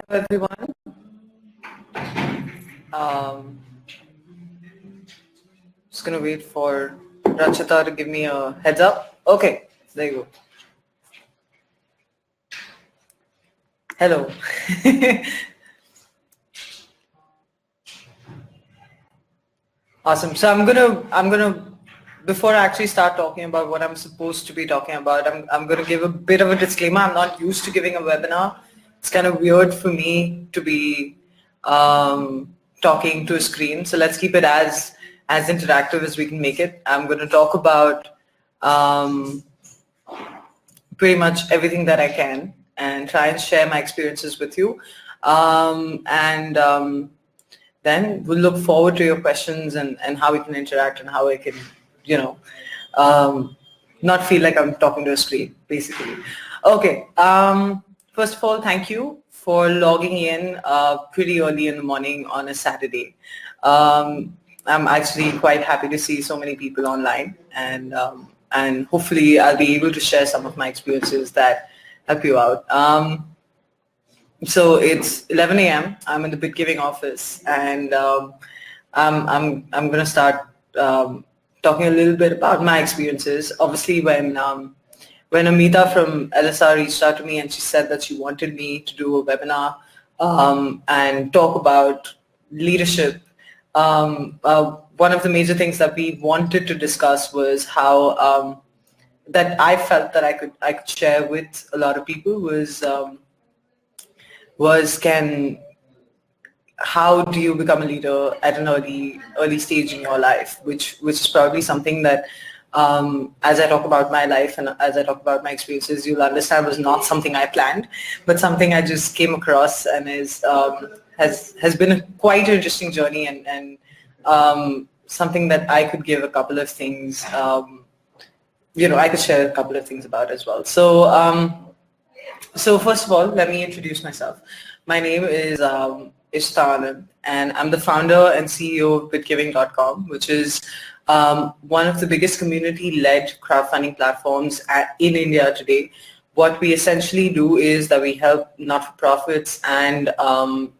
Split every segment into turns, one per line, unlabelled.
everyone. Um, just gonna wait for Rachita to give me a heads up. Okay, there you go. Hello. Awesome. So I'm gonna before I actually start talking about what I'm supposed to be talking about, I'm gonna give a bit of a disclaimer. I'm not used to giving a webinar. It's kind of weird for me to be talking to a screen. So let's keep it as interactive as we can make it. I'm gonna talk about pretty much everything that I can and try and share my experiences with you. Then we'll look forward to your questions and how we can interact and how I can, not feel like I'm talking to a screen, basically. Okay. First of all, thank you for logging in pretty early in the morning on a Saturday. I'm actually quite happy to see so many people online, and hopefully I'll be able to share some of my experiences that help you out. So it's 11 a.m. I'm in the BitGiving office, and I'm going to start talking a little bit about my experiences. Obviously, when Amita from LSR reached out to me and she said that she wanted me to do a webinar and talk about leadership, one of the major things that we wanted to discuss was how that I felt that I could share with a lot of people how do you become a leader at an early stage in your life, which is probably something that as I talk about my life and as I talk about my experiences, you'll understand was not something I planned, but something I just came across and has been a quite interesting journey and something that I could give a couple of things, I could share a couple of things about as well. So first of all, let me introduce myself. My name is Ishita Anand, and I'm the founder and CEO of BitGiving.com, which is one of the biggest community-led crowdfunding platforms in India today. What we essentially do is that we help not-for-profits and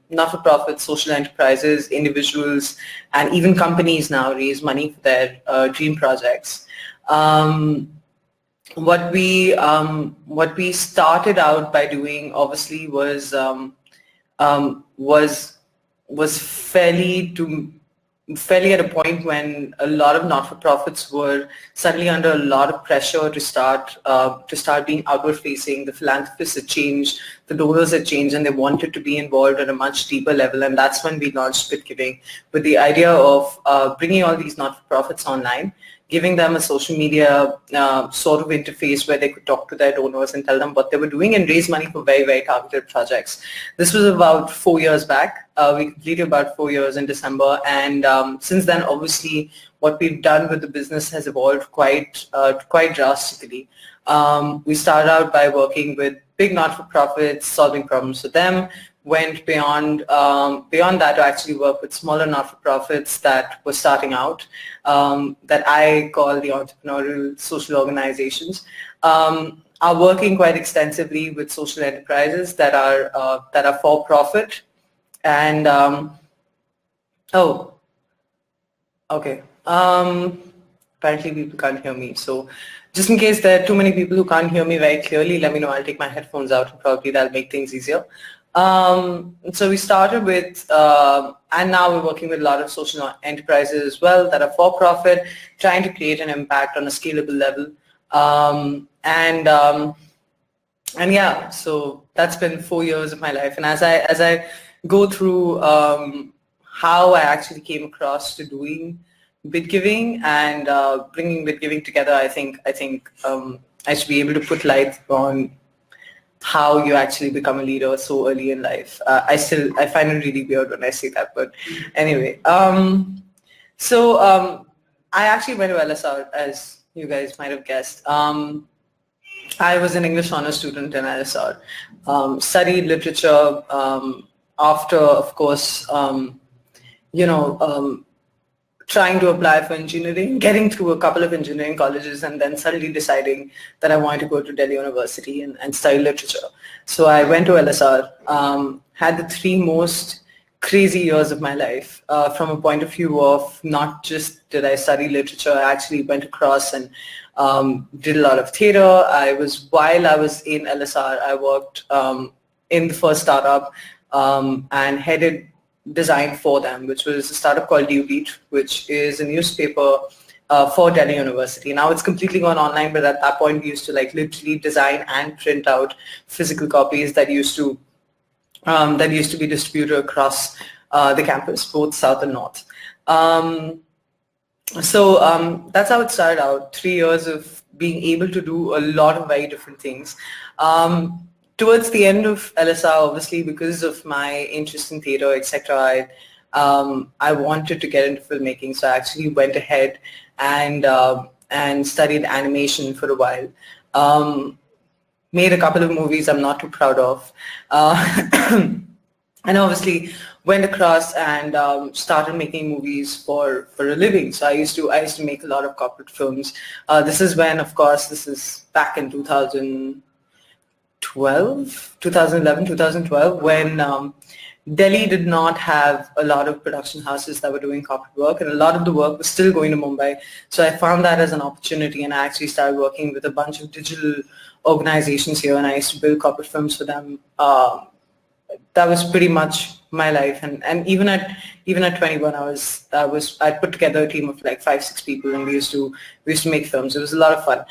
not-for-profit social enterprises, individuals, and even companies now raise money for their dream projects. What we started out by doing, obviously, was fairly at a point when a lot of not-for-profits were suddenly under a lot of pressure to start being outward-facing. The philanthropists had changed, the donors had changed, and they wanted to be involved at a much deeper level. And that's when we launched BitGiving, with the idea of bringing all these not-for-profits online, giving them a social media sort of interface where they could talk to their donors and tell them what they were doing and raise money for very, very targeted projects. This was about 4 years back. We completed about 4 years in December. And since then, obviously, what we've done with the business has evolved quite drastically. We started out by working with big not-for-profits, solving problems for them, went beyond that to actually work with smaller not-for-profits that were starting out, that I call the entrepreneurial social organizations, are working quite extensively with social enterprises that are for-profit. And apparently people can't hear me. So just in case there are too many people who can't hear me very clearly, let me know. I'll take my headphones out and probably that'll make things easier. So we started with, and now we're working with a lot of social enterprises as well that are for-profit, trying to create an impact on a scalable level. And yeah, so that's been 4 years of my life. And as I go through how I actually came across to doing BitGiving and bringing BitGiving together, I think I should be able to put light on how you actually become a leader so early in life. I find it really weird when I say that, but anyway. I actually went to LSR, as you guys might have guessed. I was an English honors student in LSR, studied literature after, of course, trying to apply for engineering, getting through a couple of engineering colleges, and then suddenly deciding that I wanted to go to Delhi University and study literature. So I went to LSR, had the three most crazy years of my life from a point of view of not just did I study literature, I actually went across and did a lot of theater. While I was in LSR, I worked in the first startup and headed design for them, which was a startup called Beat, which is a newspaper for Delhi University. Now it's completely gone online, but at that point we used to like literally design and print out physical copies that used to be distributed across the campus, both south and north. So that's how it started out. 3 years of being able to do a lot of very different things. Towards the end of LSR, obviously, because of my interest in theater, etc., I wanted to get into filmmaking, so I actually went ahead and studied animation for a while. Made a couple of movies I'm not too proud of, and obviously went across and started making movies for a living. So I used to make a lot of corporate films. This is when, of course, this is back in 2011, 2012, when Delhi did not have a lot of production houses that were doing corporate work, and a lot of the work was still going to Mumbai. So I found that as an opportunity, and I actually started working with a bunch of digital organizations here, and I used to build corporate films for them. That was pretty much my life, and even at 21, I put together a team of like 5-6 people, and we used to make films. It was a lot of fun.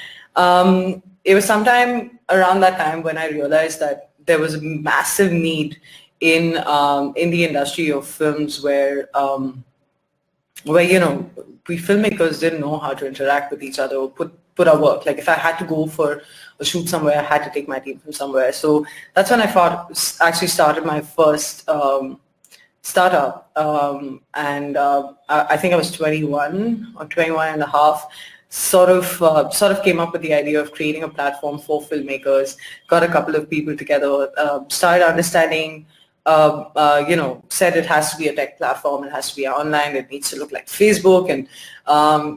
It was sometime around that time when I realized that there was a massive need in the industry of films where we filmmakers didn't know how to interact with each other or put our work. Like if I had to go for a shoot somewhere, I had to take my team from somewhere. So that's when I actually started my first startup, and I think I was 21 or 21 and a half. Sort of came up with the idea of creating a platform for filmmakers, got a couple of people together, started understanding, said it has to be a tech platform, it has to be online, it needs to look like Facebook, and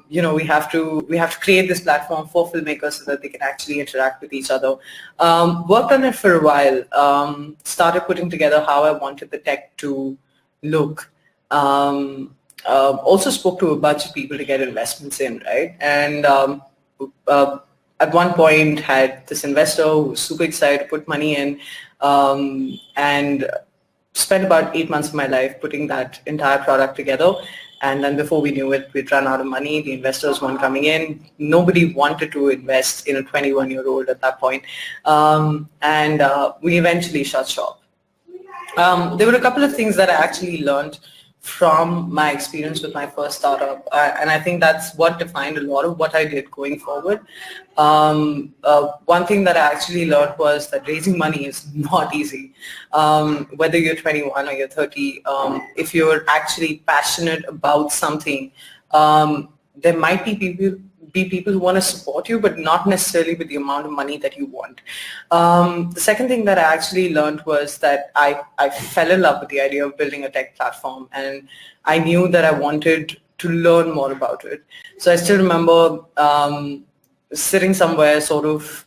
we have to create this platform for filmmakers so that they can actually interact with each other. Worked on it for a while, started putting together how I wanted the tech to look. Also spoke to a bunch of people to get investments in, right? And at one point had this investor who was super excited to put money in, and spent about 8 months of my life putting that entire product together. And then before we knew it, we'd run out of money. The investors weren't coming in. Nobody wanted to invest in a 21-year-old at that point. And we eventually shut shop. There were a couple of things that I actually learned from my experience with my first startup, and I think that's what defined a lot of what I did going forward. One thing that I actually learned was that raising money is not easy. Whether you're 21 or you're 30, if you're actually passionate about something, there might be people who want to support you, but not necessarily with the amount of money that you want. The second thing that I actually learned was that I fell in love with the idea of building a tech platform, and I knew that I wanted to learn more about it. So I still remember sitting somewhere, sort of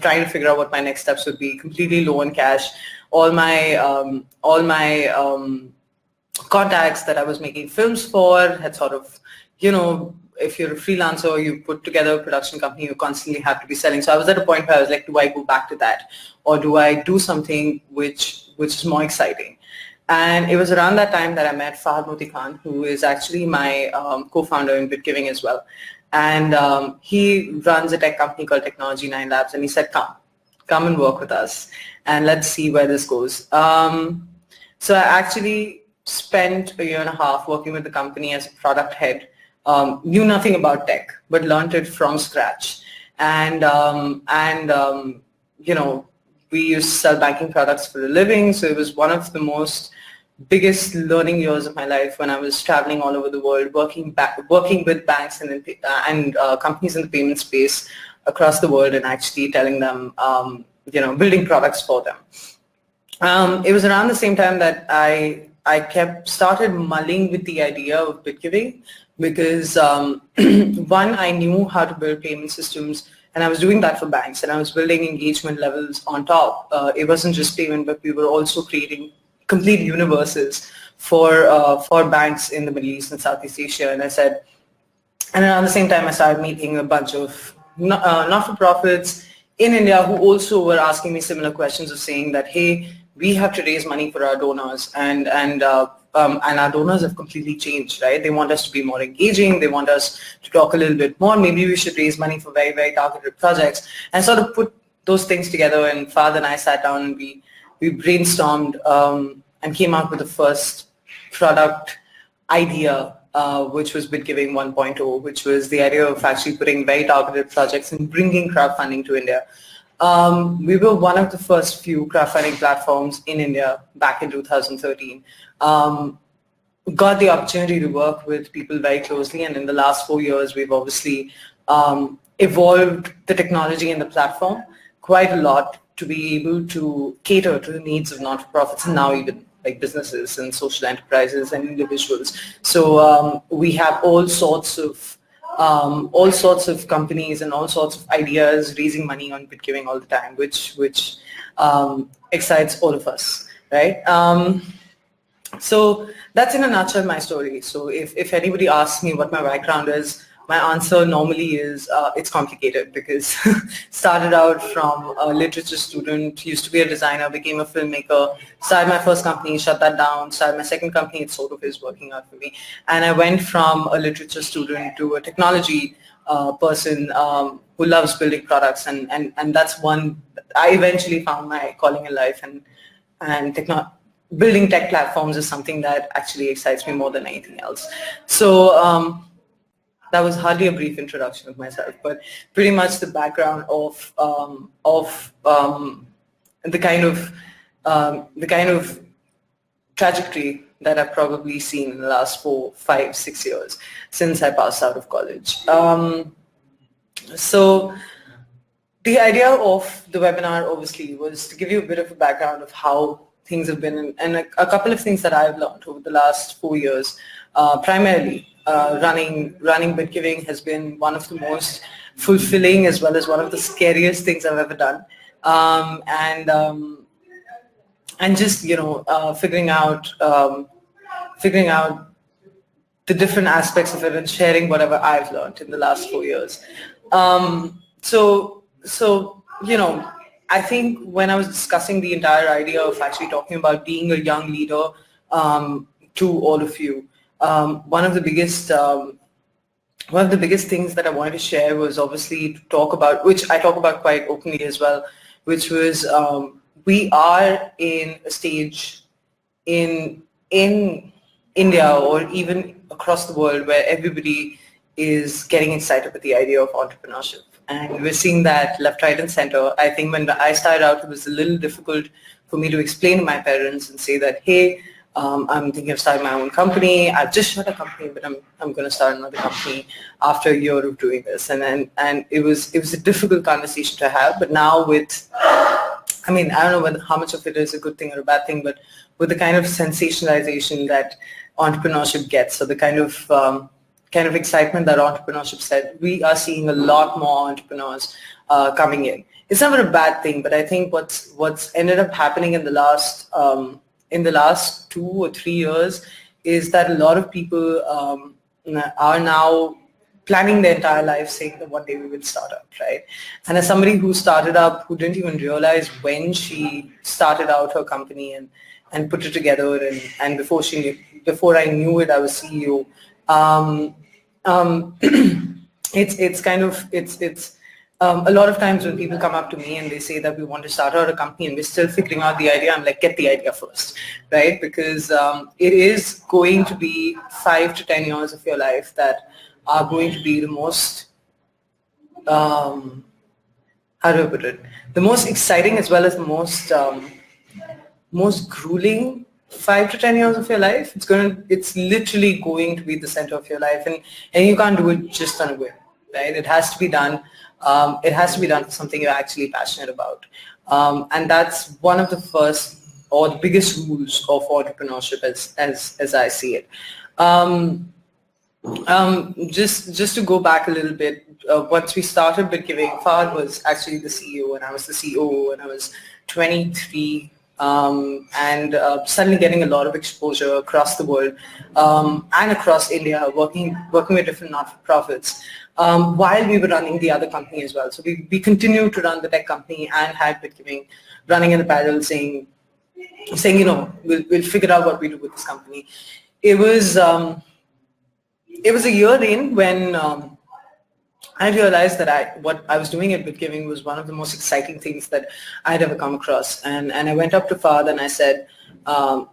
trying to figure out what my next steps would be, completely low on cash. All my contacts that I was making films for had sort of, if you're a freelancer, you put together a production company, you constantly have to be selling. So I was at a point where I was like, do I go back to that, or do I do something which is more exciting? And it was around that time that I met Fahad Moti Khan, who is actually my co-founder in BitGiving as well. And he runs a tech company called Technology 9 Labs, and he said, come and work with us, and let's see where this goes. So I actually spent a year and a half working with the company as a product head. Knew nothing about tech, but learned it from scratch. And we used to sell banking products for a living. So it was one of the biggest learning years of my life when I was traveling all over the world, working with banks and companies in the payment space across the world, and actually telling them, building products for them. It was around the same time that I started mulling with the idea of BitGiving, because one, I knew how to build payment systems, and I was doing that for banks, and I was building engagement levels on top. It wasn't just payment, but we were also creating complete universes for banks in the Middle East and Southeast Asia. And I said, and around the same time, I started meeting a bunch of not-for-profits in India who also were asking me similar questions of saying that, hey, we have to raise money for our donors, and our donors have completely changed, right? They want us to be more engaging. They want us to talk a little bit more. Maybe we should raise money for very, very targeted projects, and sort of put those things together. And Fahad and I sat down and we brainstormed and came out with the first product idea, which was BitGiving 1.0, which was the idea of actually putting very targeted projects and bringing crowdfunding to India. We were one of the first few crowdfunding platforms in India back in 2013. Got the opportunity to work with people very closely, and in the last 4 years, we've obviously evolved the technology and the platform quite a lot to be able to cater to the needs of not-for-profits and now even like businesses and social enterprises and individuals. So we have all sorts of companies and all sorts of ideas raising money on BitGiving all the time, which excites all of us, right? So that's in a nutshell my story. So if anybody asks me what my background is, my answer normally is it's complicated, because started out from a literature student, used to be a designer, became a filmmaker, started my first company, shut that down, started my second company, it sort of is working out for me. And I went from a literature student to a technology person who loves building products, and that's one, I eventually found my calling in life, and building tech platforms is something that actually excites me more than anything else. So that was hardly a brief introduction of myself, but pretty much the background of the kind of trajectory that I've probably seen in the last 4, 5, 6 years since I passed out of college. So the idea of the webinar obviously was to give you a bit of a background of how things have been, and a couple of things that I've learned over the last 4 years. Primarily, running BitGiving has been one of the most fulfilling as well as one of the scariest things I've ever done. And just, figuring out the different aspects of it and sharing whatever I've learned in the last 4 years. So I think when I was discussing the entire idea of actually talking about being a young leader to all of you, one of the biggest things that I wanted to share was obviously to talk about, which I talk about quite openly as well, which was we are in a stage in India or even across the world where everybody is getting excited with the idea of entrepreneurship. And we're seeing that left, right, and center. I think when I started out, it was a little difficult for me to explain to my parents and say that, hey, I'm thinking of starting my own company. I've just shut a company, but I'm going to start another company after a year of doing this. And it was a difficult conversation to have. But now with, I don't know how much of it is a good thing or a bad thing, but with the kind of sensationalization that entrepreneurship gets, so the kind of excitement that entrepreneurship said, we are seeing a lot more entrepreneurs coming in. It's never a bad thing, but I think what's ended up happening in the last 2 or 3 years is that a lot of people are now planning their entire life saying that one day we will start up, right? And as somebody who started up, who didn't even realize when she started out her company and put it together, and before I knew it, I was CEO. It's a lot of times when people come up to me and they say that we want to start out a company and we're still figuring out the idea, I'm like, get the idea first, right? Because it is going to be 5 to 10 years of your life that are going to be the most, how do I put it? The most exciting as well as the most grueling 5 to 10 years of your life. It's literally going to be the center of your life, and you can't do it just on a whim, right? It has to be done. It has to be done for something you're actually passionate about, and that's one of the first or the biggest rules of entrepreneurship as I see it. Just to go back a little bit, once we started BitGiving, Fahad was actually the CEO and I was the COO, and I was 23, and suddenly getting a lot of exposure across the world and across India, working with different not-for-profits while we were running the other company as well. So we continued to run the tech company and had BitGiving running in the parallel, saying we'll figure out what we do with this company. It was a year in when I realized that what I was doing at BitGiving was one of the most exciting things that I'd ever come across. And I went up to Fahad and I said,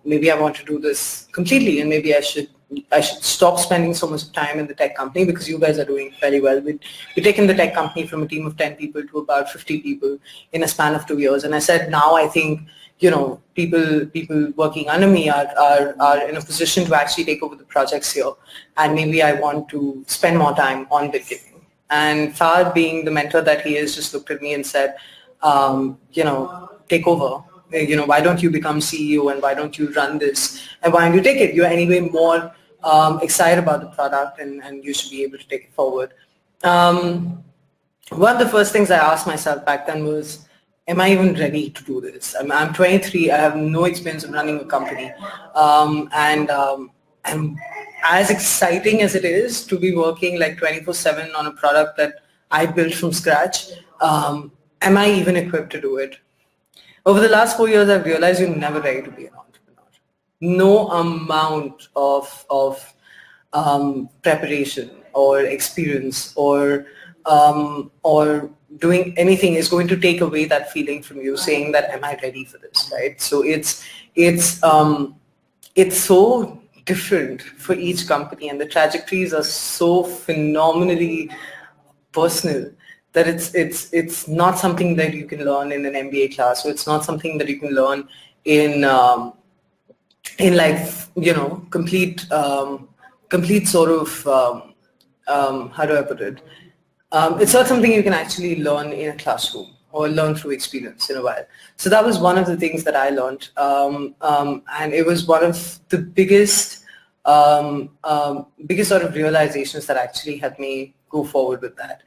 maybe I want to do this completely, and maybe I should stop spending so much time in the tech company, because you guys are doing very well. We've taken the tech company from a team of 10 people to about 50 people in a span of 2 years. And I said, now I think, people working under me are in a position to actually take over the projects here, and maybe I want to spend more time on BitGiving. And Fahad, being the mentor that he is, just looked at me and said, take over. Why don't you become CEO, and why don't you run this? And why don't you take it? You're anyway more excited about the product, and you should be able to take it forward. One of the first things I asked myself back then was, am I even ready to do this? I'm 23. I have no experience of running a company. And as exciting as it is to be working like 24/7 on a product that I built from scratch, am I even equipped to do it? Over the last 4 years, I've realized you're never ready to be an entrepreneur. No amount of preparation or experience or doing anything is going to take away that feeling from you, saying that, am I ready for this, right? So it's so different for each company, and the trajectories are so phenomenally personal that it's not something that you can learn in an MBA class, or it's not something that you can learn in complete sort of how do I put it? It's not something you can actually learn in a classroom or learn through experience in a while. So that was one of the things that I learned, and it was one of the biggest sort of realizations that actually helped me go forward with that.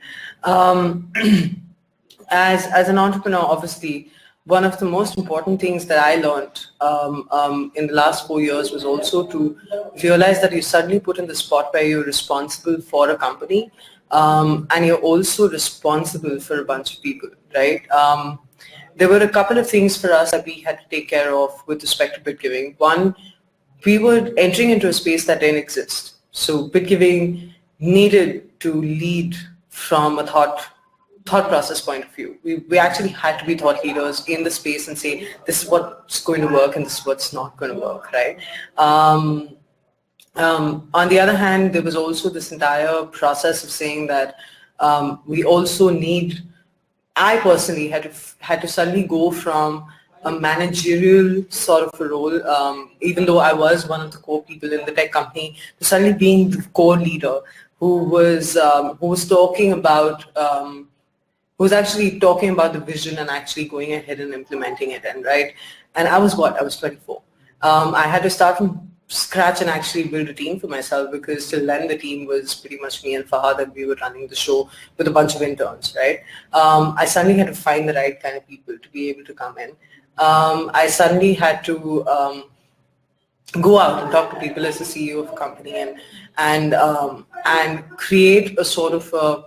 As an entrepreneur, obviously, one of the most important things that I learned in the last 4 years was also to realize that you suddenly put in the spot where you're responsible for a company, and you're also responsible for a bunch of people, right? There were a couple of things for us that we had to take care of with respect to BitGiving. One, we were entering into a space that didn't exist. So BitGiving needed to lead from a thought process point of view. We actually had to be thought leaders in the space and say, this is what's going to work and this is what's not going to work, right? On the other hand, there was also this entire process of saying that we also need, I personally had to suddenly go from a managerial sort of a role, even though I was one of the core people in the tech company, to suddenly being the core leader who was talking about, who was actually talking about the vision and actually going ahead and implementing it. And I was 24. I had to start from scratch and actually build a team for myself, because till then the team was pretty much me and Fahad, and we were running the show with a bunch of interns, right? I suddenly had to find the right kind of people to be able to come in. I suddenly had to go out and talk to people as the CEO of a company, and create a sort of a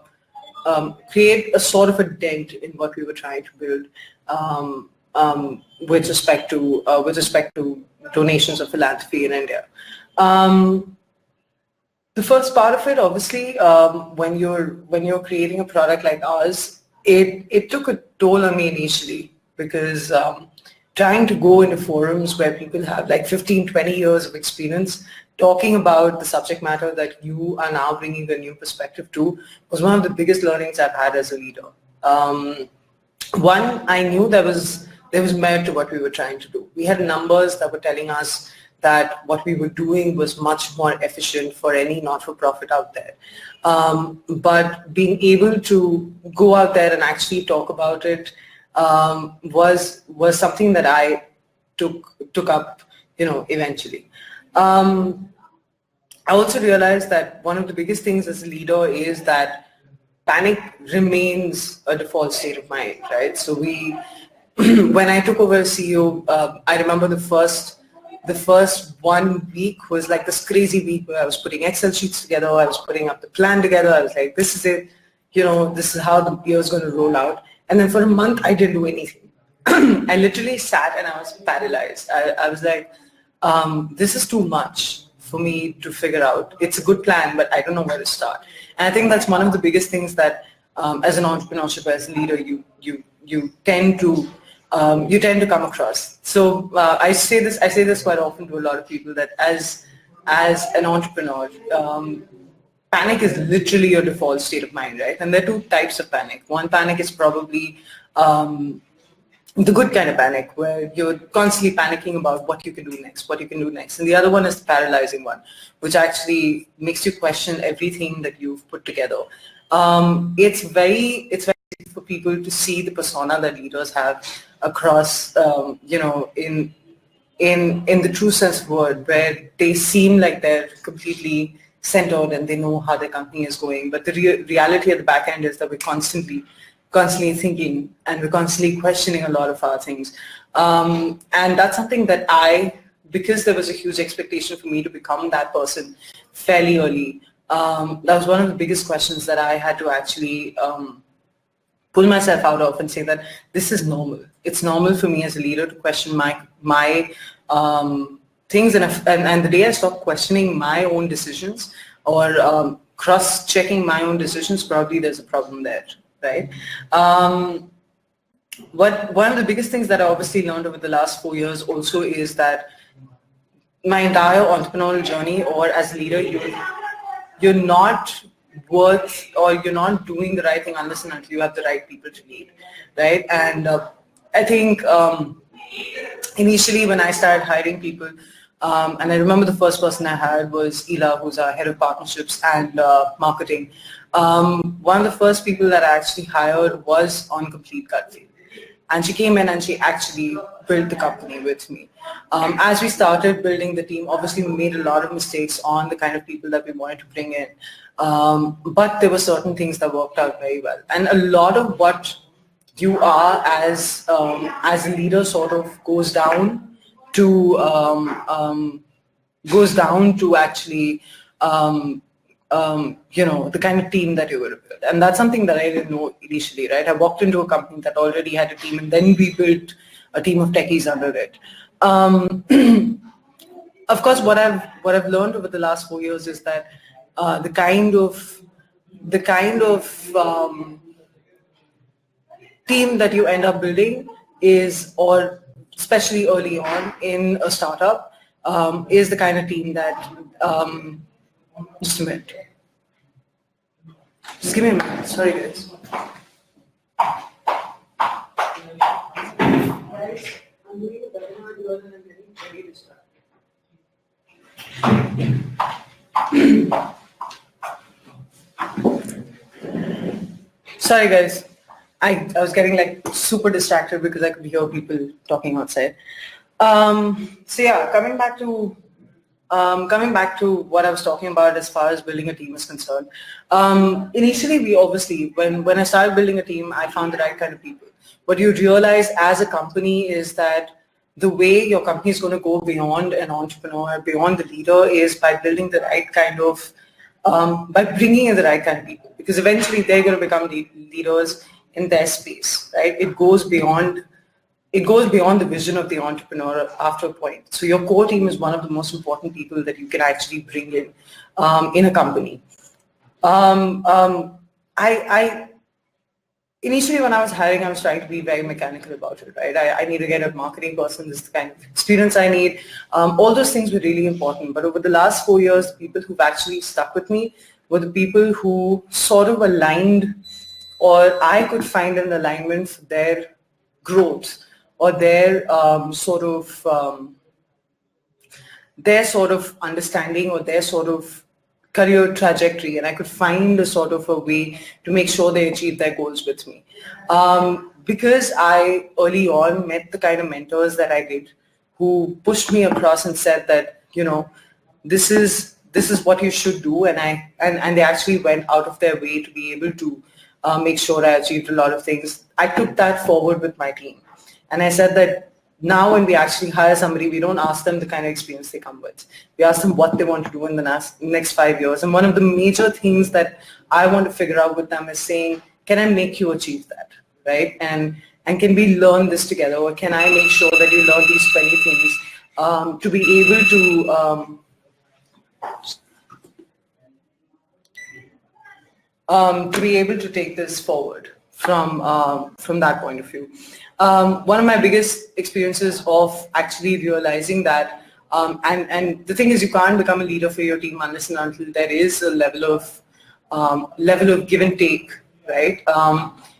dent in what we were trying to build with respect to donations of philanthropy in India. The first part of it, obviously, when you're creating a product like ours, it took a toll on me initially, because trying to go into forums where people have like 15, 20 years of experience talking about the subject matter that you are now bringing a new perspective to was one of the biggest learnings I've had as a leader. One, I knew there was merit to what we were trying to do. We had numbers that were telling us that what we were doing was much more efficient for any not-for-profit out there. But being able to go out there and actually talk about it was something that I took up, eventually. I also realized that one of the biggest things as a leader is that panic remains a default state of mind, right? So when I took over as CEO, I remember the first 1 week was like this crazy week where I was putting Excel sheets together, I was putting up the plan together, I was like, this is it, this is how the year is going to roll out. And then for a month, I didn't do anything. I literally sat and I was paralyzed. I was like, this is too much for me to figure out. It's a good plan, but I don't know where to start. And I think that's one of the biggest things that, as an entrepreneurship, as a leader, you tend to come across. So I say this quite often to a lot of people, that as an entrepreneur, panic is literally your default state of mind, right? And there are two types of panic. One panic is probably the good kind of panic, where you're constantly panicking about what you can do next. And the other one is the paralyzing one, which actually makes you question everything that you've put together. It's very easy for people to see the persona that leaders have across, in the true sense of word, where they seem like they're completely centered and they know how their company is going. But the reality at the back end is that we're constantly thinking, and we're constantly questioning a lot of our things. And that's something that because there was a huge expectation for me to become that person fairly early, that was one of the biggest questions that I had to actually pull myself out of and say that this is normal. It's normal for me as a leader to question my things, and the day I stop questioning my own decisions or cross-checking my own decisions, probably there's a problem there, right? One of the biggest things that I obviously learned over the last 4 years also is that my entire entrepreneurial journey, or as a leader, you're not worth, or you're not doing the right thing unless and until you have the right people to lead, right? And I think initially when I started hiring people, and I remember the first person I hired was Ela, who's our head of partnerships and marketing. One of the first people that I actually hired was on complete gut feel. And she came in and she actually built the company with me. As we started building the team, obviously we made a lot of mistakes on the kind of people that we wanted to bring in. But there were certain things that worked out very well. And a lot of what you are as a leader sort of goes down to actually the kind of team that you would have built. And that's something that I didn't know initially, right? I walked into a company that already had a team, and then we built a team of techies under it. Of course, what I've learned over the last 4 years is that the kind of team that you end up building is, or especially early on in a startup, is the kind of team that, just a minute. Just give me a minute. Sorry, guys. I'm doing a webinar and I'm getting very distracted. Sorry, guys. I was getting like super distracted because I could hear people talking outside. So yeah, coming back to what I was talking about as far as building a team is concerned. Initially, we obviously, when I started building a team, I found the right kind of people. What you realize as a company is that the way your company is going to go beyond an entrepreneur, beyond the leader, is by building the right kind of, by bringing in the right kind of people. Because eventually they're going to become leaders in their space, right? It goes beyond the vision of the entrepreneur after a point. So your core team is one of the most important people that you can actually bring in a company. Initially, when I was hiring, I was trying to be very mechanical about it, right? I need to get a marketing person, this is the kind of experience I need. All those things were really important. But over the last 4 years, the people who've actually stuck with me were the people who sort of aligned, or I could find an alignment for their growth, or their sort of understanding, or their sort of career trajectory, and I could find a sort of a way to make sure they achieve their goals with me. Because I early on met the kind of mentors that I did, who pushed me across and said that, this is this is what you should do, and they actually went out of their way to be able to make sure I achieved a lot of things. I took that forward with my team, and I said that now when we actually hire somebody, we don't ask them the kind of experience they come with. We ask them what they want to do in the next 5 years. And one of the major things that I want to figure out with them is saying, can I make you achieve that, right? And can we learn this together, or can I make sure that you learn these 20 things to be able to take this forward from that point of view. One of my biggest experiences of actually realizing that, and the thing is, you can't become a leader for your team unless and until there is a level of give and take, right?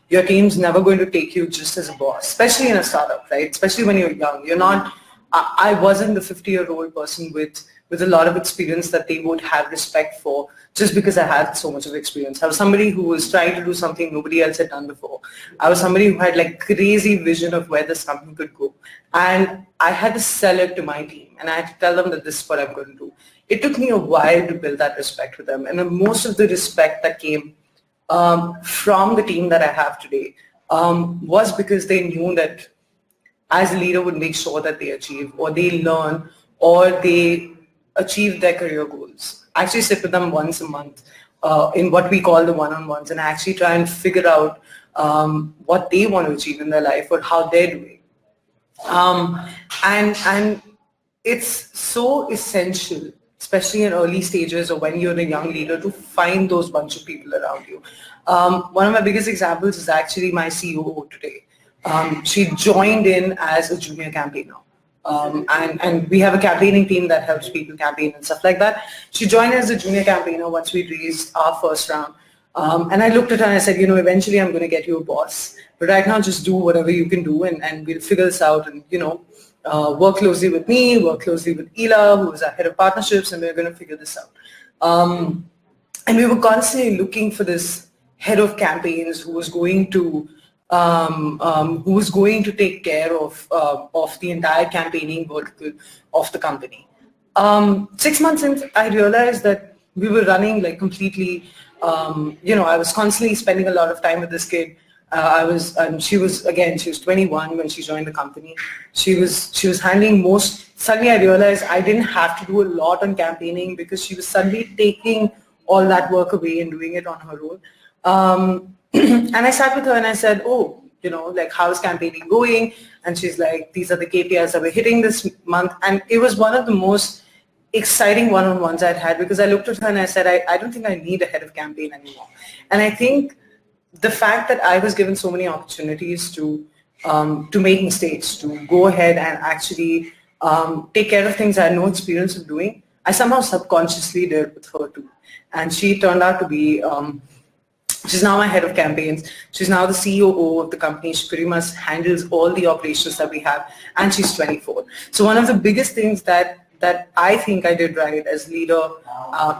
Your team's never going to take you just as a boss, especially in a startup, right? Especially when you're young. You're not. I wasn't the 50-year-old person with a lot of experience that they would have respect for just because I had so much of experience. I was somebody who was trying to do something nobody else had done before. I was somebody who had like crazy vision of where this company could go. And I had to sell it to my team, and I had to tell them that this is what I'm going to do. It took me a while to build that respect with them. And most of the respect that came from the team that I have today was because they knew that as a leader would make sure that they achieve, or they learn, or they achieve their career goals. I actually sit with them once a month in what we call the one-on-ones, and I actually try and figure out what they want to achieve in their life or how they're doing. And it's so essential, especially in early stages or when you're a young leader, to find those bunch of people around you. One of my biggest examples is actually my COO today. She joined in as a junior campaigner. And we have a campaigning team that helps people campaign and stuff like that. She joined as a junior campaigner once we raised our first round. And I looked at her and I said, eventually I'm going to get you a boss. But right now, just do whatever you can do, and we'll figure this out. And, work closely with me, work closely with Ela, who is our head of partnerships, and we're going to figure this out. And we were constantly looking for this head of campaigns who was going to take care of the entire campaigning vertical of the company. 6 months in, I realized that we were running like completely. I was constantly spending a lot of time with this kid. She was 21 when she joined the company. She was handling most. Suddenly I realized I didn't have to do a lot on campaigning because she was suddenly taking all that work away and doing it on her own. And I sat with her and I said, how's campaigning going? And she's like, these are the KPIs that we're hitting this month. And it was one of the most exciting one-on-ones I'd had, because I looked at her and I said, I don't think I need a head of campaign anymore. And I think the fact that I was given so many opportunities to make mistakes, to go ahead and actually take care of things I had no experience of doing, I somehow subconsciously did with her too. And she turned out to be, she's now my head of campaigns. She's now the COO of the company. She pretty much handles all the operations that we have, and she's 24. So one of the biggest things that I think I did right as leader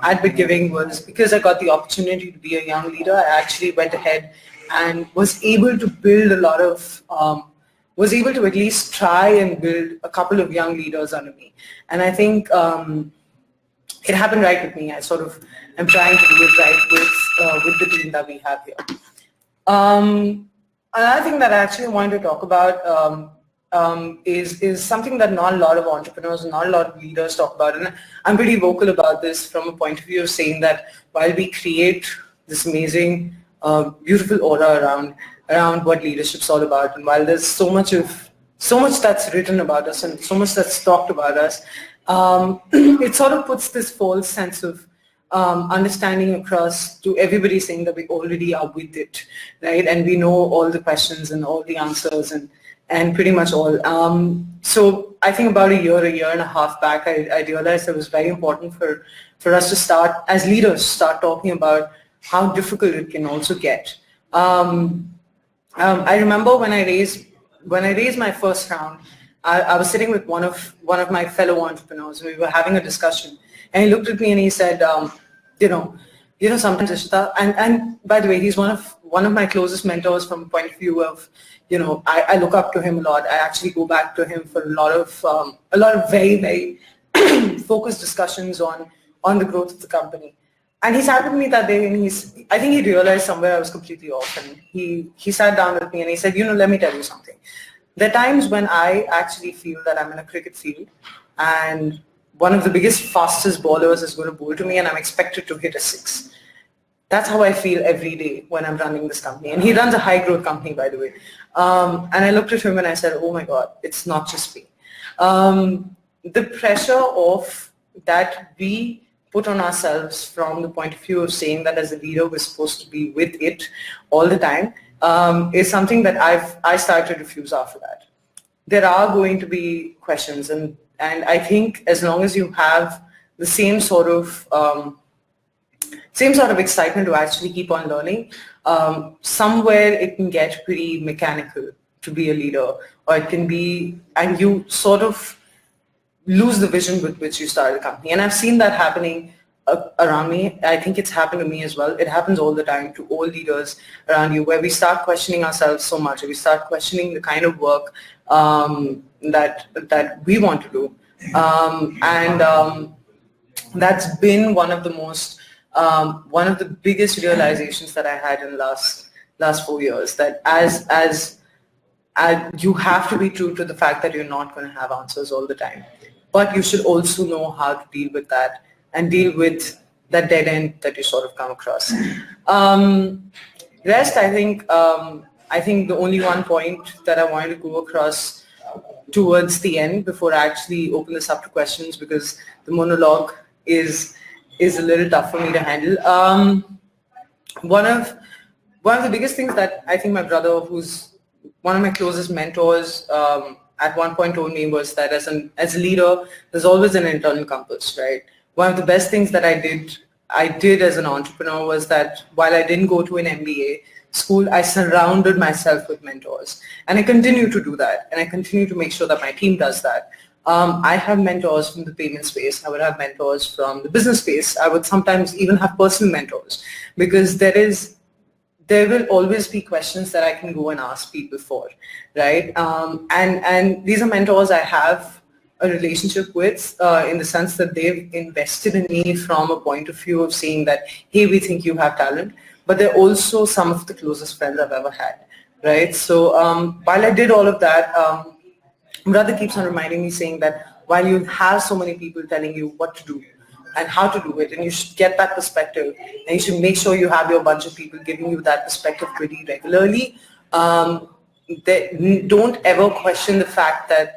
at BitGiving was, because I got the opportunity to be a young leader, I actually went ahead and was able to build a lot of, was able to at least try and build a couple of young leaders under me. And I think it happened right with me. I sort of am trying to do it right with the team that we have here. Another thing that I actually wanted to talk about is something that not a lot of entrepreneurs and not a lot of leaders talk about. And I'm pretty vocal about this from a point of view of saying that while we create this amazing, beautiful aura around what leadership's all about, and while there's so much that's written about us and so much that's talked about us, it sort of puts this false sense of understanding across to everybody, saying that we already are with it, right? And we know all the questions and all the answers and pretty much all. So I think about a year and a half back, I realized it was very important for us to start, as leaders, start talking about how difficult it can also get. I remember when I raised my first round, I was sitting with one of my fellow entrepreneurs. We were having a discussion, and he looked at me and he said, sometimes Ishita, and by the way, he's one of my closest mentors from a point of view of, I look up to him a lot. I actually go back to him for a lot of very, very focused discussions on on the growth of the company. And he sat with me that day, and I think he realized somewhere I was completely off, and he sat down with me and he said, let me tell you something. There are times when I actually feel that I'm in a cricket field and one of the biggest, fastest bowlers is going to bowl to me and I'm expected to hit a six. That's how I feel every day when I'm running this company. And he runs a high growth company, by the way. And I looked at him and I said, oh my God, it's not just me. The pressure of that we put on ourselves from the point of view of saying that as a leader, we're supposed to be with it all the time, is something that I started to refuse after that. There are going to be questions, and I think as long as you have the same sort of excitement to actually keep on learning, somewhere it can get pretty mechanical to be a leader, or it can be, and you sort of lose the vision with which you start a company. And I've seen that happening around me. I think it's happened to me as well. It happens all the time to all leaders around you, where we start questioning ourselves so much, or we start questioning the kind of work that we want to do. That's been one of the biggest realizations that I had in the last 4 years, that as you have to be true to the fact that you're not going to have answers all the time, but you should also know how to deal with that and deal with that dead end that you sort of come across. Rest, I think the only one point that I wanted to go across towards the end before I actually open this up to questions, because the monologue is a little tough for me to handle. One of the biggest things that I think my brother, who's one of my closest mentors, at one point told me was that as a leader, there's always an internal compass, right? One of the best things that I did as an entrepreneur was that while I didn't go to an MBA school, I surrounded myself with mentors, and I continue to do that, and I continue to make sure that my team does that. I have mentors from the payment space. I would have mentors from the business space. I would sometimes even have personal mentors, because there will always be questions that I can go and ask people for, right? And these are mentors I have a relationship with, in the sense that they've invested in me from a point of view of saying that, hey, we think you have talent, but they're also some of the closest friends I've ever had, right? So while I did all of that, brother keeps on reminding me, saying that while you have so many people telling you what to do and how to do it, and you should get that perspective, and you should make sure you have your bunch of people giving you that perspective pretty regularly. Don't ever question the fact that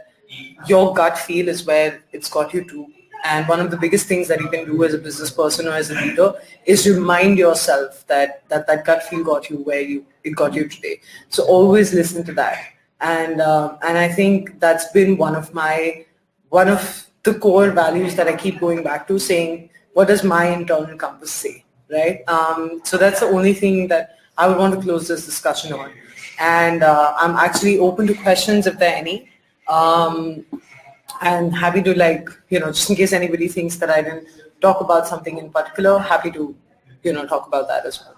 your gut feel is where it's got you to. And one of the biggest things that you can do as a business person or as a leader is remind yourself that gut feel got you where it got you today. So always listen to that. And I think that's been one of the core values that I keep going back to, saying, what does my internal compass say, right? So that's the only thing that I would want to close this discussion on. And I'm actually open to questions if there are any. And happy to, just in case anybody thinks that I didn't talk about something in particular, happy to, talk about that as well.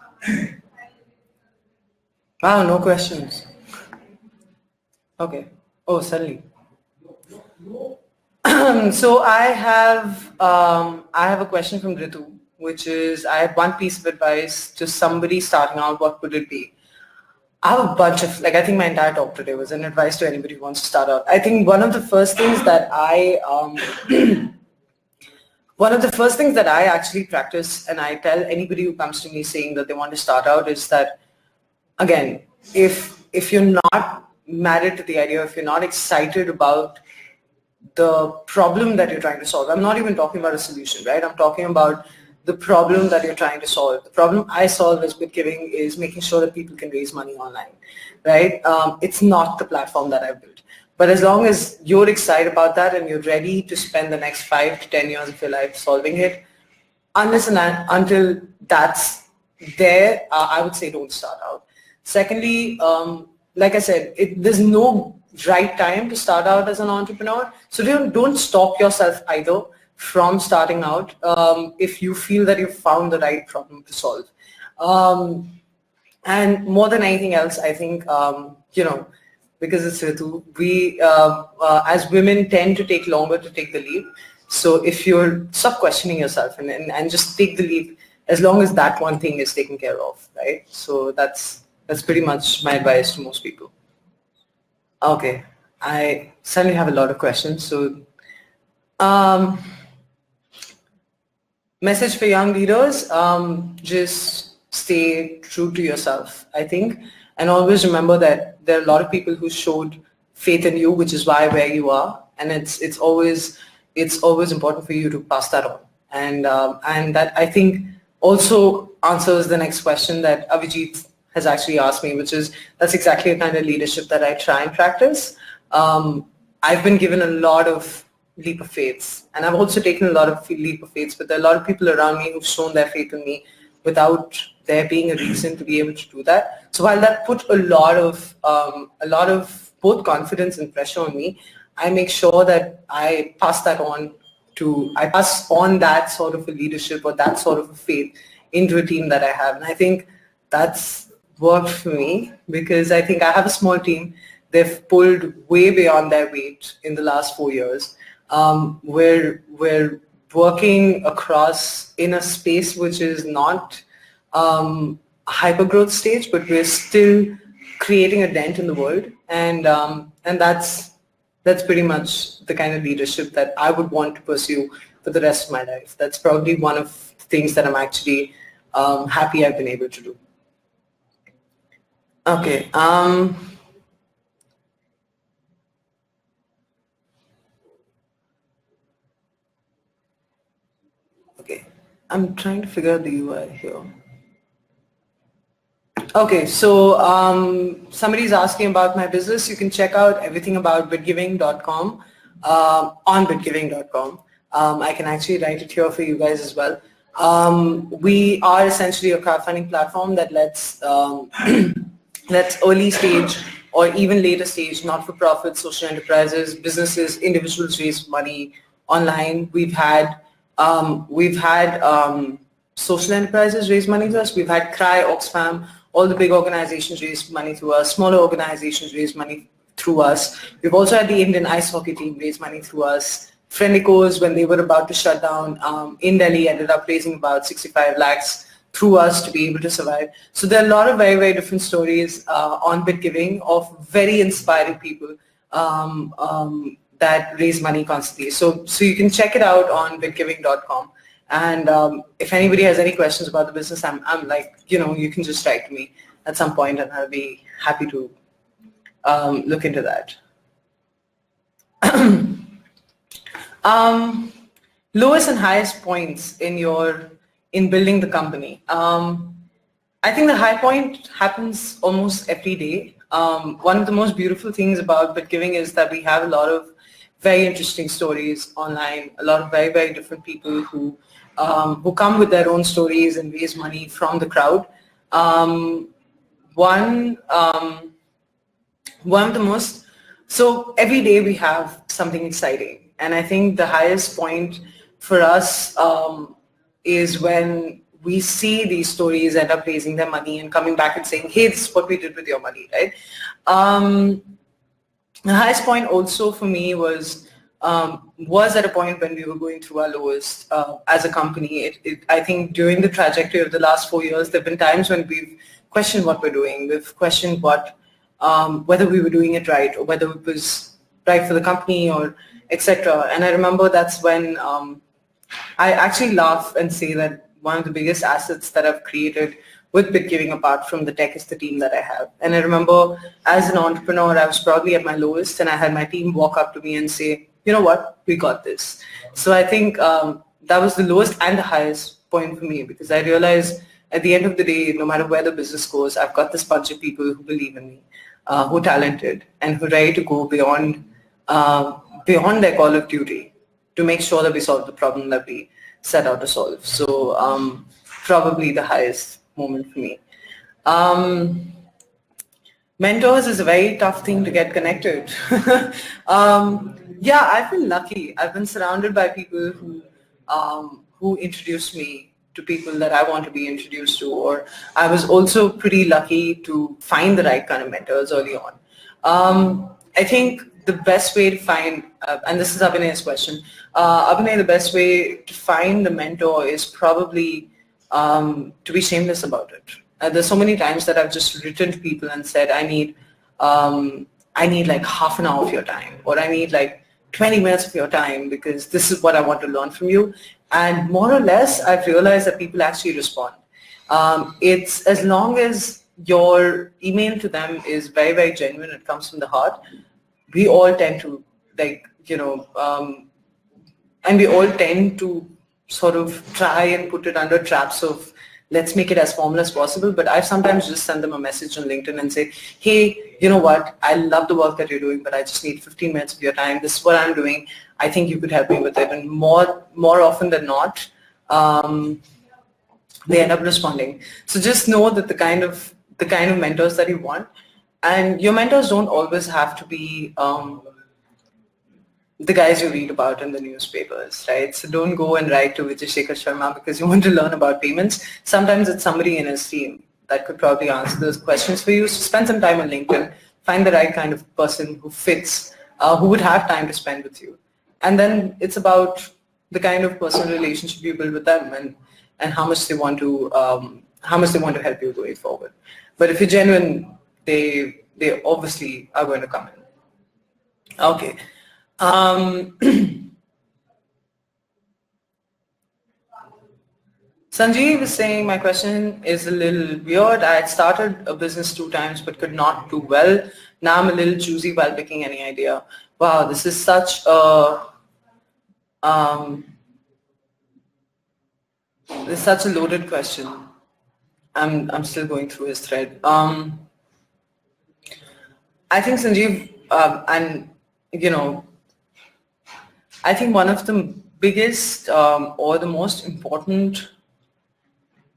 Wow, no questions. Okay. Oh, suddenly. So I have a question from Ritu, which is, I have one piece of advice to somebody starting out. What would it be? I have a bunch of, I think my entire talk today was an advice to anybody who wants to start out. I think one of the first things that I actually practice, and I tell anybody who comes to me saying that they want to start out, is that, again, if you're not married to the idea, if you're not excited about the problem that you're trying to solve, I'm not even talking about a solution, right? I'm talking about the problem that you're trying to solve. The problem I solve as BitGiving is making sure that people can raise money online, right? It's not the platform that I've built. But as long as you're excited about that and you're ready to spend the next 5 to 10 years of your life solving it, until that's there, I would say don't start out. Secondly, like I said, there's no right time to start out as an entrepreneur. So don't stop yourself either from starting out if you feel that you've found the right problem to solve. And more than anything else, I think, because it's Ritu, we as women tend to take longer to take the leap. So if you're stop questioning yourself and just take the leap, as long as that one thing is taken care of, right? So that's pretty much my advice to most people. Okay, I certainly have a lot of questions. So message for young leaders, just stay true to yourself, I think, and always remember that there are a lot of people who showed faith in you, which is why where you are, and it's always important for you to pass that on, and that I think also answers the next question that Avijit has actually asked me, which is that's exactly the kind of leadership that I try and practice. I've been given a lot of leap of faiths, and I've also taken a lot of leap of faiths, but there are a lot of people around me who've shown their faith in me without there being a reason to be able to do that. So while that put a lot of both confidence and pressure on me, I make sure that I pass on that sort of a leadership or that sort of a faith into a team that I have. And I think that's worked for me because I think I have a small team. They've pulled way beyond their weight in the last 4 years. We're working across in a space which is not a hyper growth stage, but we're still creating a dent in the world, and that's pretty much the kind of leadership that I would want to pursue for the rest of my life. That's probably one of the things that I'm actually happy I've been able to do. Okay. Okay, I'm trying to figure out the UI here. Okay, so somebody's asking about my business. You can check out everything about bitgiving.com on bitgiving.com. I can actually write it here for you guys as well. We are essentially a crowdfunding platform that lets lets early stage or even later stage not-for-profit social enterprises, businesses, individuals raise money online. We've had social enterprises raise money to us. We've had Cry, Oxfam, all the big organizations raise money through us. Smaller organizations raise money through us. We've also had the Indian ice hockey team raise money through us. Friendicos, when they were about to shut down in Delhi, ended up raising about 65 lakhs through us to be able to survive. So there are a lot of very, very different stories on BitGiving of very inspiring people that raise money constantly. So you can check it out on bitgiving.com. And if anybody has any questions about the business, I'm like, you can just write to me at some point and I'll be happy to look into that. Lowest and highest points in building the company. I think the high point happens almost every day. One of the most beautiful things about BitGiving is that we have a lot of very interesting stories online, a lot of very, very different people who come with their own stories and raise money from the crowd. One of the most, so every day we have something exciting. And I think the highest point for us is when we see these stories end up raising their money and coming back and saying, hey, this is what we did with your money, right? The highest point also for me was at a point when we were going through our lowest as a company. I think during the trajectory of the last 4 years, there have been times when we've questioned what we're doing. We've questioned whether we were doing it right or whether it was right for the company or etc. And I remember that's when I actually laugh and say that one of the biggest assets that I've created with BitGiving apart from the tech is the team that I have. And I remember as an entrepreneur, I was probably at my lowest and I had my team walk up to me and say, you know what, we got this. So I think that was the lowest and the highest point for me because I realized at the end of the day, no matter where the business goes, I've got this bunch of people who believe in me, who are talented and who are ready to go beyond their call of duty to make sure that we solve the problem that we set out to solve. So probably the highest moment for me. Mentors is a very tough thing to get connected. Yeah, I've been lucky. I've been surrounded by people who introduced me to people that I want to be introduced to, or I was also pretty lucky to find the right kind of mentors early on. I think the best way to find, and this is Abhinay's question, Abhinay, the best way to find a mentor is probably to be shameless about it. There's so many times that I've just written to people and said, I need like half an hour of your time, or I need like 20 minutes of your time because this is what I want to learn from you. And more or less, I've realized that people actually respond. It's as long as your email to them is very, very genuine, it comes from the heart, we all tend to and we all tend to sort of try and put it under traps of let's make it as formal as possible. But I've sometimes just sent them a message on LinkedIn and say, hey, you know what, I love the work that you're doing, but I just need 15 minutes of your time. This is what I'm doing. I think you could help me with it. And more often than not, they end up responding. So just know that the kind of mentors that you want, and your mentors don't always have to be the guys you read about in the newspapers, right? So don't go and write to Vijay Shekhar Sharma because you want to learn about payments. Sometimes it's somebody in his team that could probably answer those questions for you. So spend some time on LinkedIn, find the right kind of person who fits, who would have time to spend with you. And then it's about the kind of personal relationship you build with them and how much they want to help you going forward. But if you're genuine, they obviously are going to come in. Okay. Sanjeev is saying, my question is a little weird. I had started a business 2 times but could not do well. Now I'm a little choosy while picking any idea. Wow, this is such a loaded question. I'm still going through his thread. I think Sanjeev, I think one of the biggest or the most important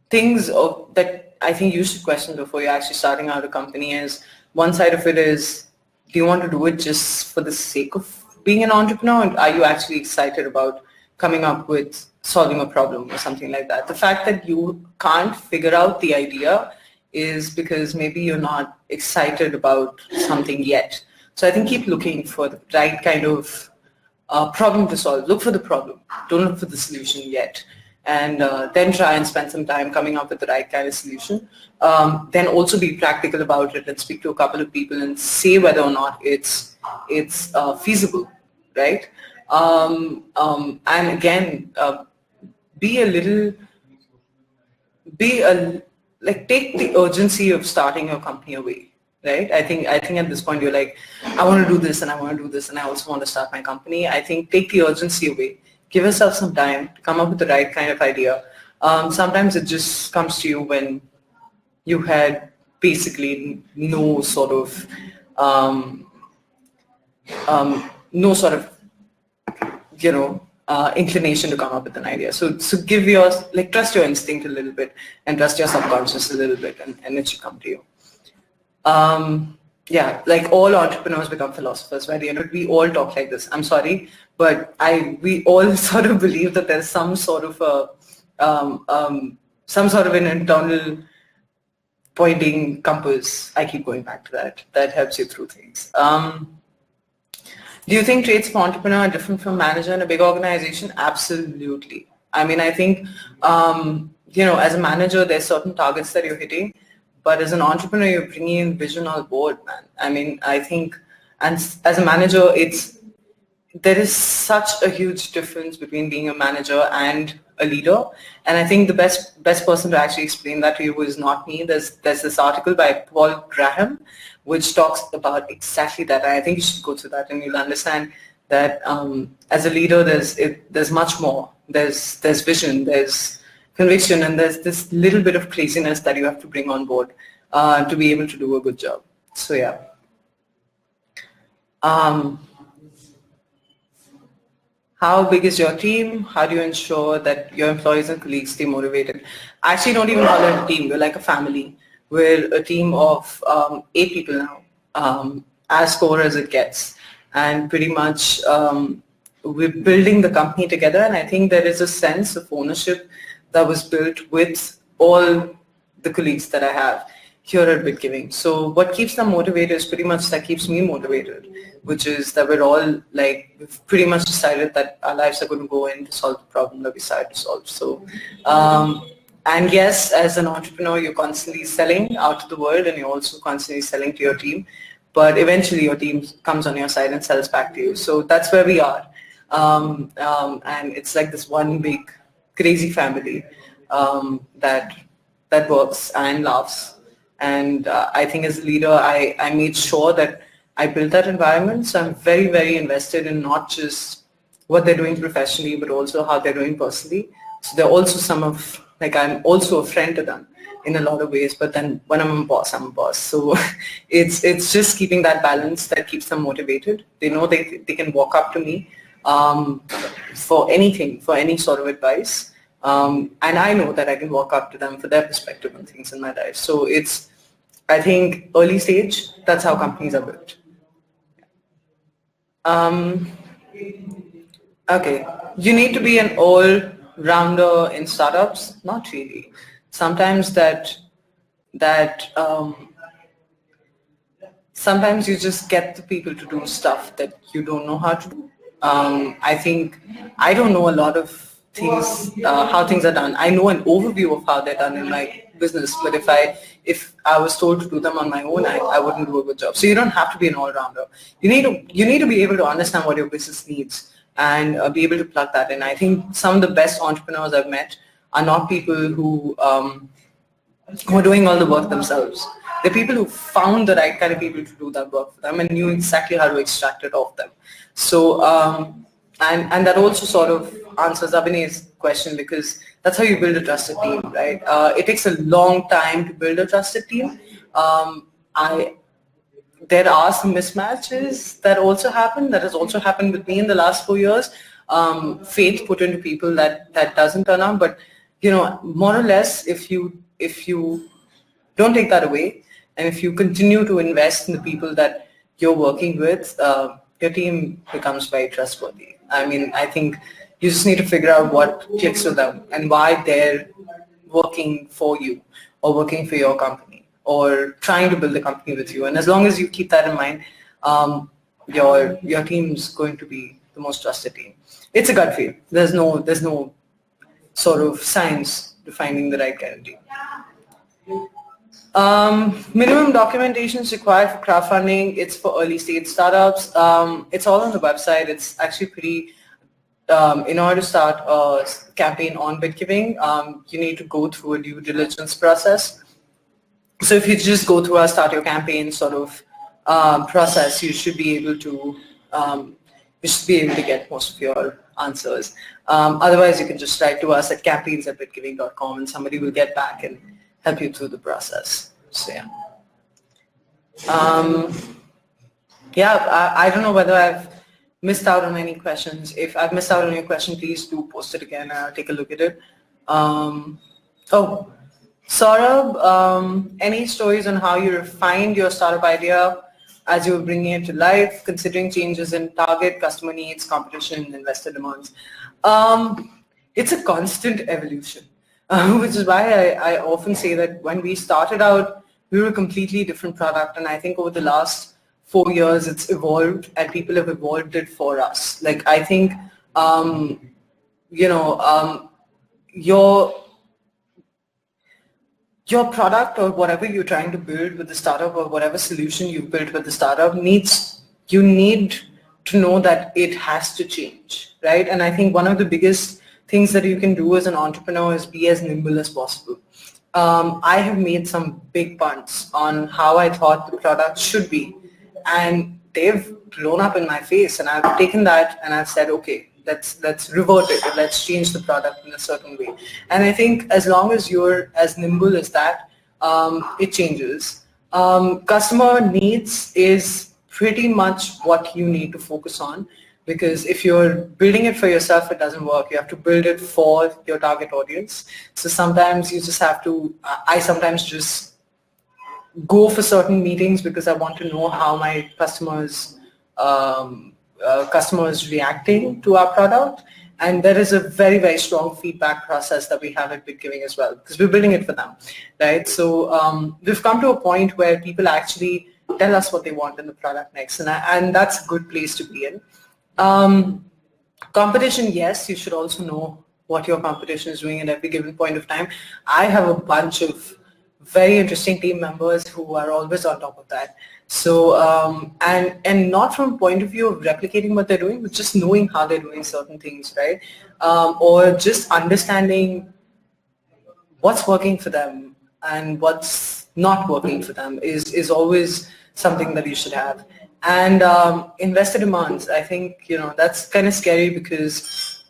things that I think you should question before you're actually starting out a company is, one side of it is, do you want to do it just for the sake of being an entrepreneur? And are you actually excited about coming up with solving a problem or something like that? The fact that you can't figure out the idea is because maybe you're not excited about something yet. So I think keep looking for the right kind of problem to solve. Look for the problem. Don't look for the solution yet. And then try and spend some time coming up with the right kind of solution. Then also be practical about it and speak to a couple of people and see whether or not it's feasible, right? And again, take the urgency of starting your company away, right? I think at this point you're like, I want to do this and I want to do this and I also want to start my company. I think take the urgency away. Give yourself some time to come up with the right kind of idea. Sometimes it just comes to you when you had basically no sort of inclination to come up with an idea. So give trust your instinct a little bit and trust your subconscious a little bit, and it should come to you. Yeah, like all entrepreneurs become philosophers, right? We all talk like this. I'm sorry, but we all sort of believe that there's some sort of an internal pointing compass. I keep going back to that helps you through things. Do you think traits of entrepreneur are different from manager in a big organization? Absolutely. I mean, I think, as a manager, there's certain targets that you're hitting, but as an entrepreneur, you're bringing in vision on board, man. I mean, I think, and as a manager, there is such a huge difference between being a manager and a leader. And I think the best person to actually explain that to you is not me. There's this article by Paul Graham, which talks about exactly that. And I think you should go through that and you'll understand that as a leader, there's much more. There's vision, there's conviction, and there's this little bit of craziness that you have to bring on board to be able to do a good job. So yeah. How big is your team? How do you ensure that your employees and colleagues stay motivated? I actually don't even call it a team. We're like a family. We're a team of 8 people now, as core as it gets. And pretty much we're building the company together. And I think there is a sense of ownership that was built with all the colleagues that I have. here at BitGiving. So what keeps them motivated is pretty much that keeps me motivated, which is that we're all like, we've pretty much decided that our lives are going to go in to solve the problem that we decided to solve. So, and yes, as an entrepreneur, you're constantly selling out to the world and you're also constantly selling to your team, but eventually your team comes on your side and sells back to you. So that's where we are. And it's like this one big crazy family that works and laughs. And I think as a leader, I made sure that I built that environment. So I'm very, very invested in not just what they're doing professionally, but also how they're doing personally. So they're also I'm also a friend to them in a lot of ways, but then when I'm a boss, I'm a boss. So it's just keeping that balance that keeps them motivated. They know they can walk up to me for anything, for any sort of advice. And I know that I can walk up to them for their perspective on things in my life. So I think early stage, that's how companies are built. Okay, you need to be an all-rounder in startups? Not really. Sometimes sometimes you just get the people to do stuff that you don't know how to do. I think I don't know a lot of things, how things are done. I know an overview of how they're done in my business, but if I was told to do them on my own, I wouldn't do a good job. So you don't have to be an all-rounder. You need to be able to understand what your business needs and be able to plug that in. I think some of the best entrepreneurs I've met are not people who are doing all the work themselves. They're people who found the right kind of people to do that work for them and knew exactly how to extract it off them. So, and that also sort of answers Abhinay's question, because that's how you build a trusted team, right? It takes a long time to build a trusted team. There are some mismatches that also happen. That has also happened with me in the last 4 years. Faith put into people that doesn't turn out. But more or less, if you don't take that away, and if you continue to invest in the people that you're working with, your team becomes very trustworthy. I mean, I think you just need to figure out what clicks with them and why they're working for you or working for your company or trying to build a company with you. And as long as you keep that in mind, your team's going to be the most trusted team. It's a gut feel. There's no sort of science to finding the right kind of team. Minimum documentation is required for crowdfunding. It's for early stage startups. It's all on the website. It's actually pretty, in order to start a campaign on BitGiving, you need to go through a due diligence process. So if you just go through our start your campaign sort of process, you should be able to get most of your answers. Otherwise, you can just write to us at campaigns@bitgiving.com and somebody will get back and help you through the process. So yeah. I don't know whether I've missed out on any questions. If I've missed out on your question, please do post it again and I'll take a look at it. Saurabh, any stories on how you refined your startup idea as you were bringing it to life, considering changes in target, customer needs, competition, investor demands? It's a constant evolution. Which is why I often say that when we started out, we were a completely different product. And I think over the last 4 years, it's evolved and people have evolved it for us. Like, I think, your product or whatever you're trying to build with the startup or whatever solution you've built with the startup you need to know that it has to change, right? And I think one of the biggest things that you can do as an entrepreneur is be as nimble as possible. I have made some big punts on how I thought the product should be, and they've blown up in my face, and I've taken that and I've said, okay, let's revert it, let's change the product in a certain way. And I think as long as you're as nimble as that, it changes. Customer needs is pretty much what you need to focus on. Because if you're building it for yourself, it doesn't work. You have to build it for your target audience. So sometimes you just have to, I sometimes just go for certain meetings because I want to know how my customers reacting to our product. And there is a very, very strong feedback process that we have at BitGiving as well, because we're building it for them, right? So we've come to a point where people actually tell us what they want in the product next, and that's a good place to be in. Competition, yes, you should also know what your competition is doing at every given point of time. I have a bunch of very interesting team members who are always on top of that. So, and not from a point of view of replicating what they're doing, but just knowing how they're doing certain things, right? Or just understanding what's working for them and what's not working for them is always something that you should have. And investor demands, I think, that's kind of scary because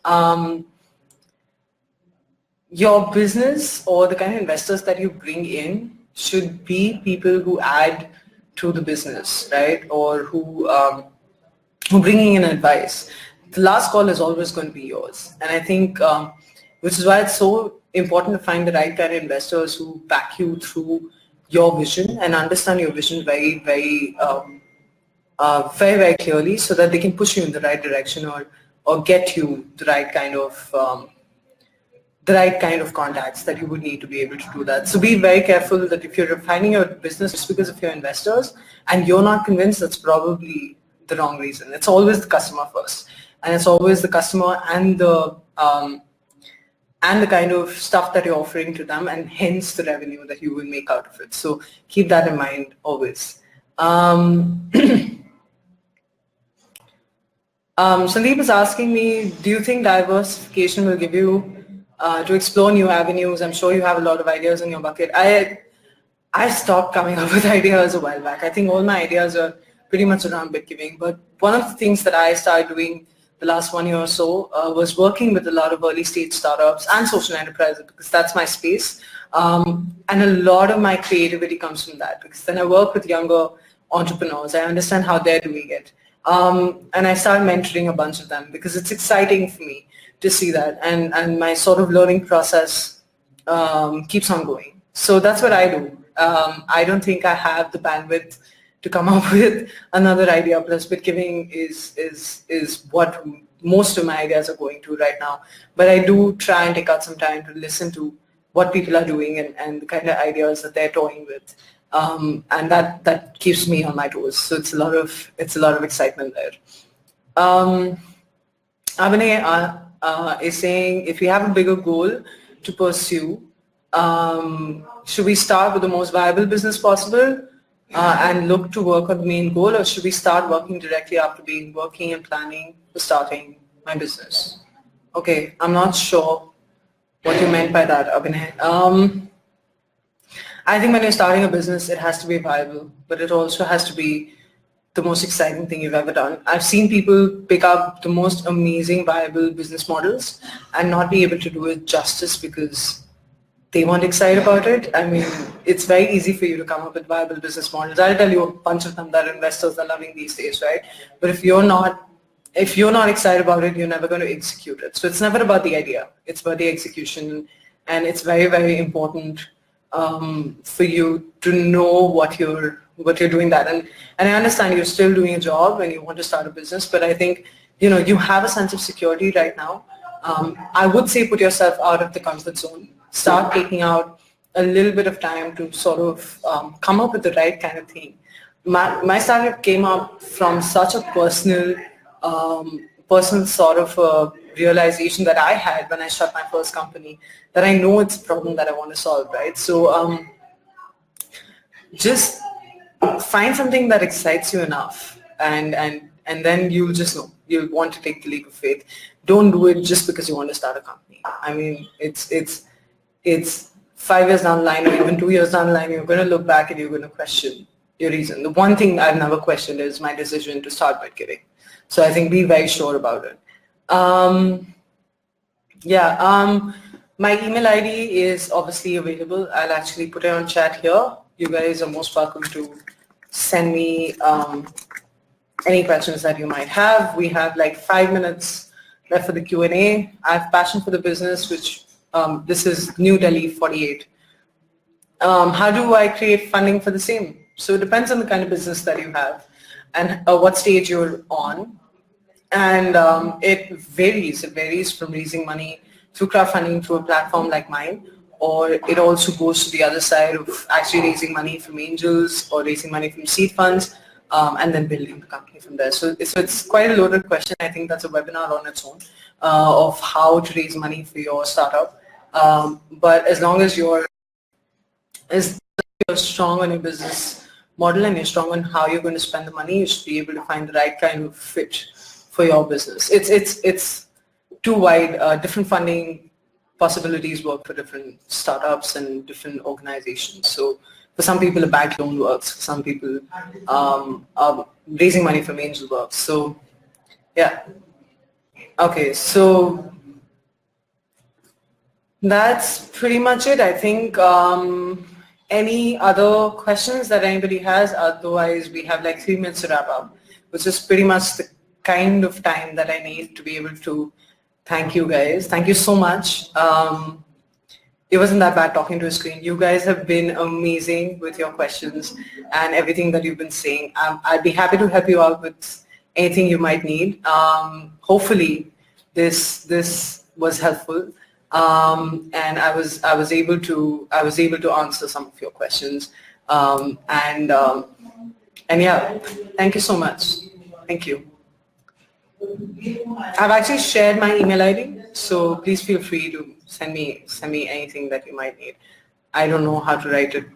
your business or the kind of investors that you bring in should be people who add to the business, right? Or who bringing in advice. The last call is always going to be yours. And I think, which is why it's so important to find the right kind of investors who back you through your vision and understand your vision very, very, very, very clearly, so that they can push you in the right direction or get you the right kind of contacts that you would need to be able to do that. So be very careful that if you're refining your business just because of your investors and you're not convinced, that's probably the wrong reason. It's always the customer first, and it's always the customer and the kind of stuff that you're offering to them, and hence the revenue that you will make out of it. So keep that in mind always. Sandeep is asking me, do you think diversification will give you to explore new avenues? I'm sure you have a lot of ideas in your bucket. I stopped coming up with ideas a while back. I think all my ideas are pretty much around BitGiving. But one of the things that I started doing the last 1 year or so was working with a lot of early stage startups and social enterprises, because that's my space. And a lot of my creativity comes from that, because then I work with younger entrepreneurs. I understand how they're doing it. And I started mentoring a bunch of them because it's exciting for me to see that, and my sort of learning process keeps on going. So that's what I do. I don't think I have the bandwidth to come up with another idea. Plus, BitGiving is what most of my ideas are going to right now. But I do try and take out some time to listen to what people are doing and the kind of ideas that they're toying with, and that keeps me on my toes. So it's a lot of excitement there. Abhinay is saying, if we have a bigger goal to pursue, should we start with the most viable business possible and look to work on the main goal, or should we start working directly after working and planning for starting my business? Okay, I'm not sure what you meant by that, Abhinay. I think when you're starting a business, it has to be viable, but it also has to be the most exciting thing you've ever done. I've seen people pick up the most amazing viable business models and not be able to do it justice because they weren't excited about it. I mean, it's very easy for you to come up with viable business models. I'll tell you a bunch of them that investors are loving these days, right? But if you're not excited about it, you're never going to execute it. So it's never about the idea. It's about the execution, and it's very, very important for you to know what you're doing that. And I understand you're still doing a job and you want to start a business, but I think, you have a sense of security right now. I would say put yourself out of the comfort zone. Start taking out a little bit of time to sort of come up with the right kind of thing. My startup came up from such a personal sort of realization that I had when I shut my first company, that I know it's a problem that I want to solve, right? So just find something that excites you enough, and then you'll just know. You'll want to take the leap of faith. Don't do it just because you want to start a company. I mean, it's 5 years down the line or even 2 years down the line, you're going to look back and you're going to question your reason. The one thing I've never questioned is my decision to start BitGiving. So I think be very sure about it. My email ID is obviously available. I'll actually put it on chat here. You guys are most welcome to send me any questions that you might have. We have like 5 minutes left for the Q&A. I have passion for the business, which this is New Delhi 48. How do I create funding for the same? So it depends on the kind of business that you have and what stage you're on. And it varies. It varies from raising money through crowdfunding through a platform like mine, or it also goes to the other side of actually raising money from angels or raising money from seed funds, and then building the company from there. So it's quite a loaded question. I think that's a webinar on its own of how to raise money for your startup. But as long as you're strong on your business model and you're strong on how you're going to spend the money, you should be able to find the right kind of fit for your business. It's too wide. Different funding possibilities work for different startups and different organizations. So for some people, a bank loan works. For some people, raising money from angel works. So yeah. Okay, so that's pretty much it. I think any other questions that anybody has? Otherwise, we have like 3 minutes to wrap up, which is pretty much the kind of time that I need to be able to thank you guys. Thank you so much. It wasn't that bad talking to a screen. You guys have been amazing with your questions and everything that you've been saying. I'd be happy to help you out with anything you might need. Hopefully, this was helpful, and I was able to answer some of your questions. And yeah, thank you so much. Thank you. I've actually shared my email ID, so please feel free to send me anything that you might need. I don't know how to write it,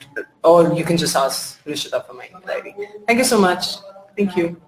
or you can just ask Ishita for my email ID. Thank you so much. Thank you.